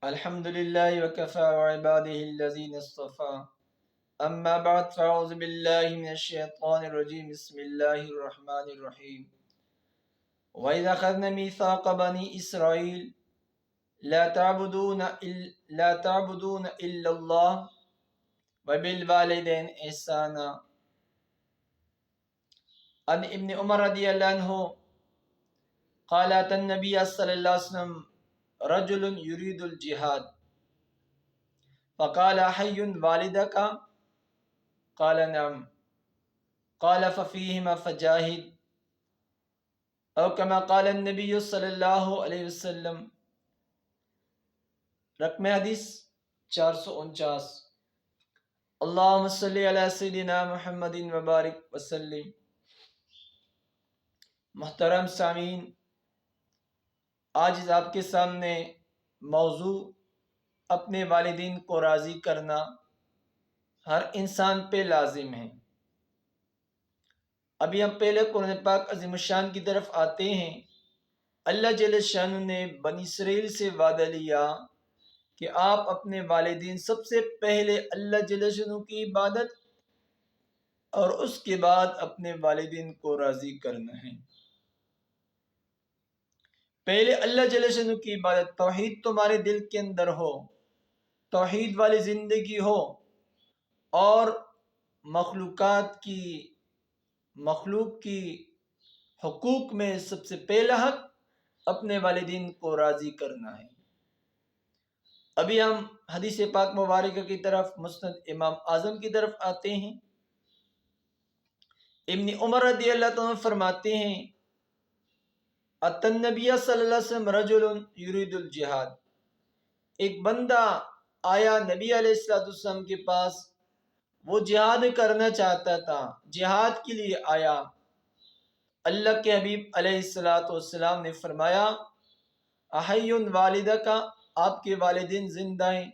الحمد لله وكفى وعباده الذين اصطفى أما بعد فأعوذ بالله من الشيطان الرجيم بسم الله الرحمن الرحيم وإذا أخذنا ميثاق بني إسرائيل لا تعبدون إلا الله وبالوالدين إحسانا عن ابن عمر رضي الله عنه قال أتى النبي صلى الله عليه وسلم رجل يريد الجهاد فقال حي والدك قال نعم قال ففيهما فجاهد او كما قال النبی صلی اللہ علیہ وسلم۔ رقم حدیث 449۔ اللہم صلی علی سیدنا محمد وبارک وسلم۔ محترم سامعین، آج آپ کے سامنے موضوع اپنے والدین کو راضی کرنا ہر انسان پہ لازم ہے۔ ابھی ہم پہلے قرآن پاک عظیم الشان کی طرف آتے ہیں۔ اللہ جل شانہ نے بنی اسرائیل سے وعدہ لیا کہ آپ اپنے والدین سب سے پہلے اللہ جل شانہ کی عبادت اور اس کے بعد اپنے والدین کو راضی کرنا ہے۔ پہلے اللہ جل شانہ کی عبادت، توحید تمہارے دل کے اندر ہو، توحید والی زندگی ہو، اور مخلوق کی حقوق میں سب سے پہلا حق اپنے والدین کو راضی کرنا ہے۔ ابھی ہم حدیث پاک مبارکہ کی طرف، مسند امام اعظم کی طرف آتے ہیں۔ ابن عمر رضی اللہ عنہ فرماتے ہیں اتى النبی صلی اللہ علیہ وسلم رجل یرید الجہاد، ایک بندہ آیا نبی علیہ السلام کے پاس، وہ جہاد کرنا چاہتا تھا، جہاد کے لیے آیا۔ اللہ کے حبیب علیہ السلام نے فرمایا احی والدک، آپ کے والدین زندہ ہیں؟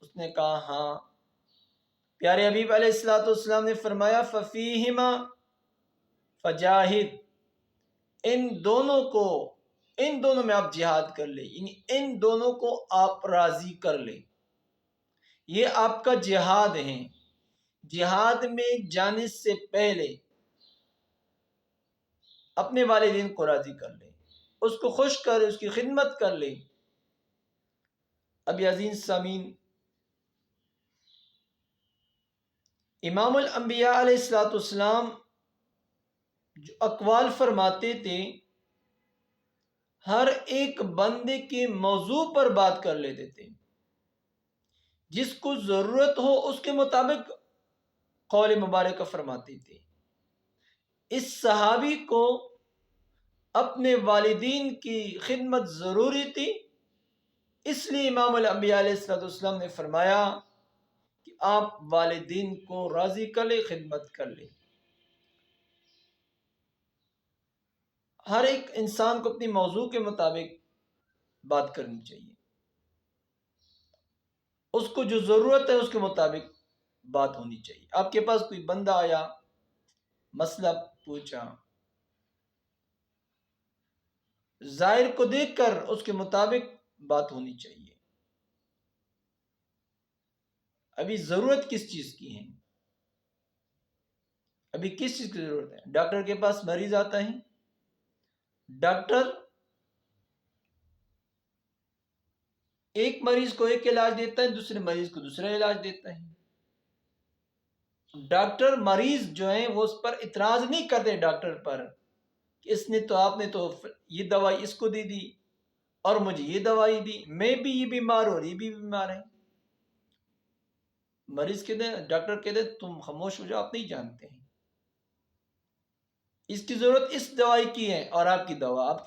اس نے کہا ہاں۔ پیارے حبیب علیہ السلام نے فرمایا ففیہما فجاہد، ان دونوں میں آپ جہاد کر لیں، یعنی ان دونوں کو آپ راضی کر لیں، یہ آپ کا جہاد ہے۔ جہاد میں جانے سے پہلے اپنے والدین کو راضی کر لیں، اس کو خوش کر، اس کی خدمت کر لیں۔ ابھی عزیز سامعین، امام الانبیاء علیہ السلام جو اقوال فرماتے تھے، ہر ایک بندے کے موضوع پر بات کر لیتے تھے، جس کو ضرورت ہو اس کے مطابق قول مبارکہ فرماتے تھے۔ اس صحابی کو اپنے والدین کی خدمت ضروری تھی، اس لیے امام الانبیاء علیہ السلام نے فرمایا کہ آپ والدین کو راضی کر لیں، خدمت کر لیں۔ ہر ایک انسان کو اپنی موضوع کے مطابق بات کرنی چاہیے، اس کو جو ضرورت ہے اس کے مطابق بات ہونی چاہیے۔ آپ کے پاس کوئی بندہ آیا، مسئلہ پوچھا، ظاہر کو دیکھ کر اس کے مطابق بات ہونی چاہیے۔ ابھی ضرورت کس چیز کی ہے؟ ابھی کس چیز کی ضرورت ہے؟ ڈاکٹر کے پاس مریض آتا ہے، ڈاکٹر ایک مریض کو ایک علاج دیتا ہے، دوسرے مریض کو دوسرا علاج دیتا ہے۔ ڈاکٹر مریض جو ہیں وہ اس پر اعتراض نہیں کرتے ڈاکٹر پر کہ آپ نے تو یہ دوائی اس کو دے دی اور مجھے یہ دوائی دی، میں بھی یہ بیمار ہوں اور یہ بھی بیمار ہے۔ مریض کہتے ہیں، ڈاکٹر کہتے ہیں تم خاموش ہو جاؤ، آپ نہیں جانتے ہیں، اس کی ضرورت اس دوائی کی ہے اور آپ کی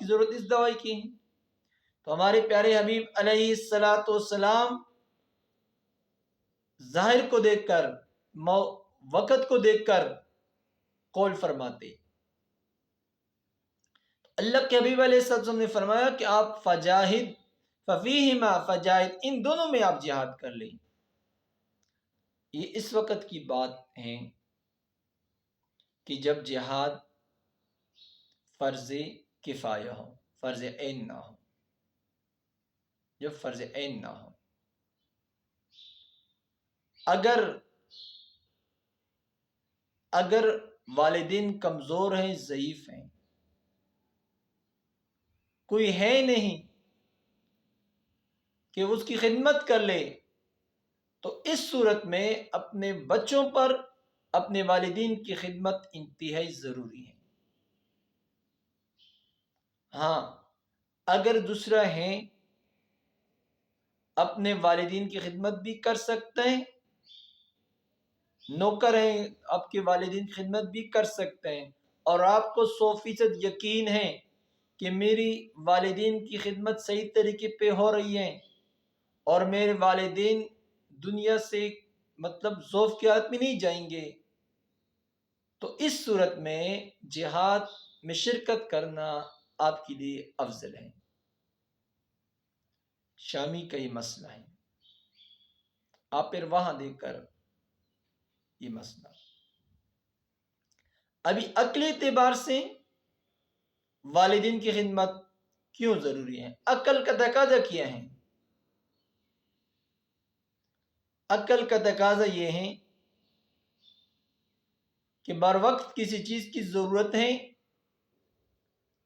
ضرورت اس دوائی کی ہے۔ تو ہمارے پیارے حبیب علیہ السلام ظاہر کو دیکھ کر، وقت کو دیکھ کر قول فرماتے۔ اللہ کے حبیب علیہ السلام نے فرمایا کہ آپ فجاہد ففیہما فجاہد، ان دونوں میں آپ جہاد کر لیں۔ یہ اس وقت کی بات ہے کہ جب جہاد فرض کفایہ ہو، فرض عین نہ ہو۔ جب فرض عین نہ ہو. اگر والدین کمزور ہیں، ضعیف ہیں، کوئی ہے نہیں کہ اس کی خدمت کر لے، تو اس صورت میں اپنے بچوں پر اپنے والدین کی خدمت انتہائی ضروری ہے. ہاں، اگر دوسرا ہے اپنے والدین کی خدمت بھی کر سکتے ہیں، نوکر ہیں آپ کے والدین کی خدمت بھی کر سکتے ہیں، اور آپ کو 100% یقین ہے کہ میری والدین کی خدمت صحیح طریقے پہ ہو رہی ہے اور میرے والدین دنیا سے ذوف کی حالت میں نہیں جائیں گے، تو اس صورت میں جہاد میں شرکت کرنا آپ کے لیے افضل ہے. شامی کا یہ مسئلہ ہے، آپ پھر وہاں دیکھ کر یہ مسئلہ. ابھی عقلی اعتبار سے والدین کی خدمت کیوں ضروری ہے؟ عقل کا تقاضا کیا ہے؟ عقل کا تقاضا یہ ہے کہ بر وقت کسی چیز کی ضرورت ہے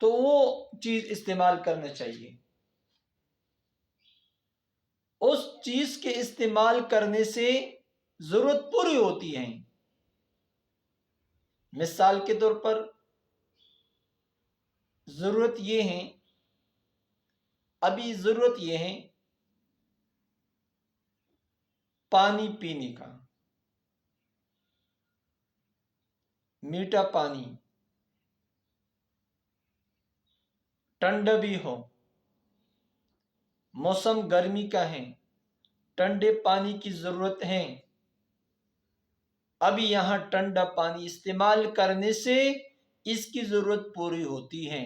تو وہ چیز استعمال کرنا چاہیے. اس چیز کے استعمال کرنے سے ضرورت پوری ہوتی ہے. مثال کے طور پر ضرورت یہ ہے، ابھی ضرورت یہ ہے پانی پینے کا، میٹھا پانی، ٹھنڈا بھی ہو، موسم گرمی کا ہے، ٹھنڈے پانی کی ضرورت ہے. ابھی یہاں ٹھنڈا پانی استعمال کرنے سے اس کی ضرورت پوری ہوتی ہے.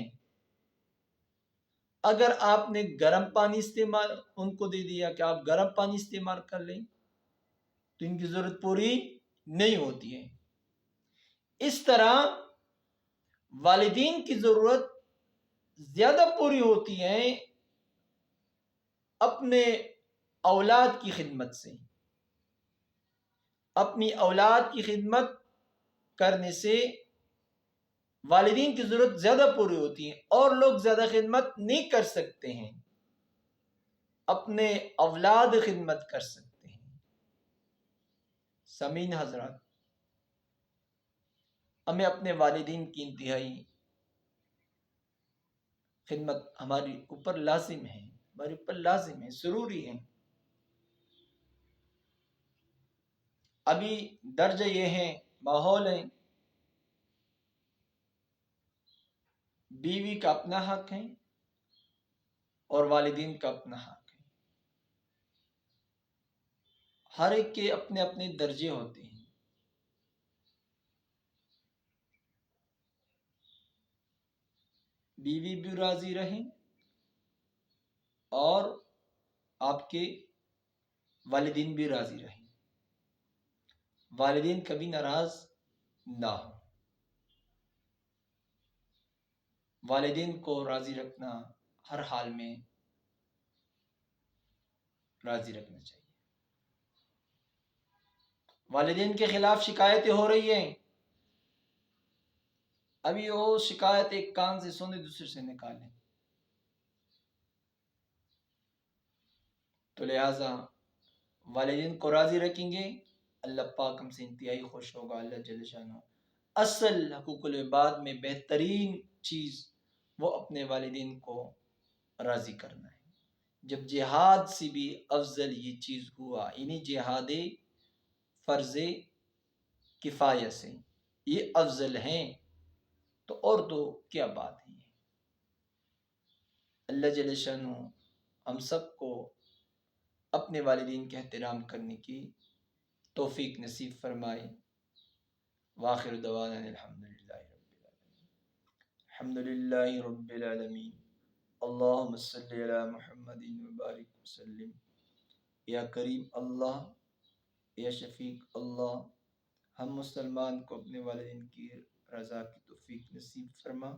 اگر آپ نے گرم پانی استعمال ان کو دے دیا کہ آپ گرم پانی استعمال کر لیں تو ان کی ضرورت پوری نہیں ہوتی ہے. اس طرح والدین کی ضرورت زیادہ پوری ہوتی ہے اپنے اولاد کی خدمت سے. اپنی اولاد کی خدمت کرنے سے والدین کی ضرورت زیادہ پوری ہوتی ہے، اور لوگ زیادہ خدمت نہیں کر سکتے ہیں، اپنے اولاد خدمت کر سکتے ہیں. سامعین حضرات، ہمیں اپنے والدین کی انتہائی خدمت ہماری اوپر لازم ہے، ضروری ہے. ابھی درجہ یہ ہے، ماحول ہے، بیوی کا اپنا حق ہے اور والدین کا اپنا حق ہے. ہر ایک کے اپنے اپنے درجے ہوتے ہیں. بیوی بھی راضی رہیں اور آپ کے والدین بھی راضی رہیں، والدین کبھی ناراض نہ ہو. والدین کو راضی رکھنا، ہر حال میں راضی رکھنا چاہیے. والدین کے خلاف شکایتیں ہو رہی ہیں، ابھی وہ شکایت ایک کان سے سنے دوسرے سے نکالیں، تو لہٰذا والدین کو راضی رکھیں گے، اللہ پاک ہم سے انتہائی خوش ہوگا. اللہ جل شانہ اصل حقوق العباد میں بہترین چیز وہ اپنے والدین کو راضی کرنا ہے. جب جہاد سے بھی افضل یہ چیز ہوا، یعنی جہاد فرض کفایہ سے یہ افضل ہیں، تو اور تو کیا بات ہے. اللہ جل شانہ ہم سب کو اپنے والدین کے احترام کرنے کی توفیق نصیب فرمائے. وآخر دعوانا الحمد للہ رب العالمین. اللہم صلی علی محمد وبارک وسلم. یا کریم اللہ، یا شفیق اللہ، ہم مسلمان کو اپنے والدین کی رضا کی توفیق نصیب فرما.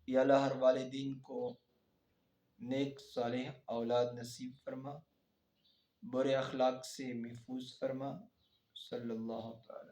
یا اللہ ہر والدین کو نیک صالح اولاد نصیب فرما، برے اخلاق سے محفوظ فرما۔ صلی اللہ تعالی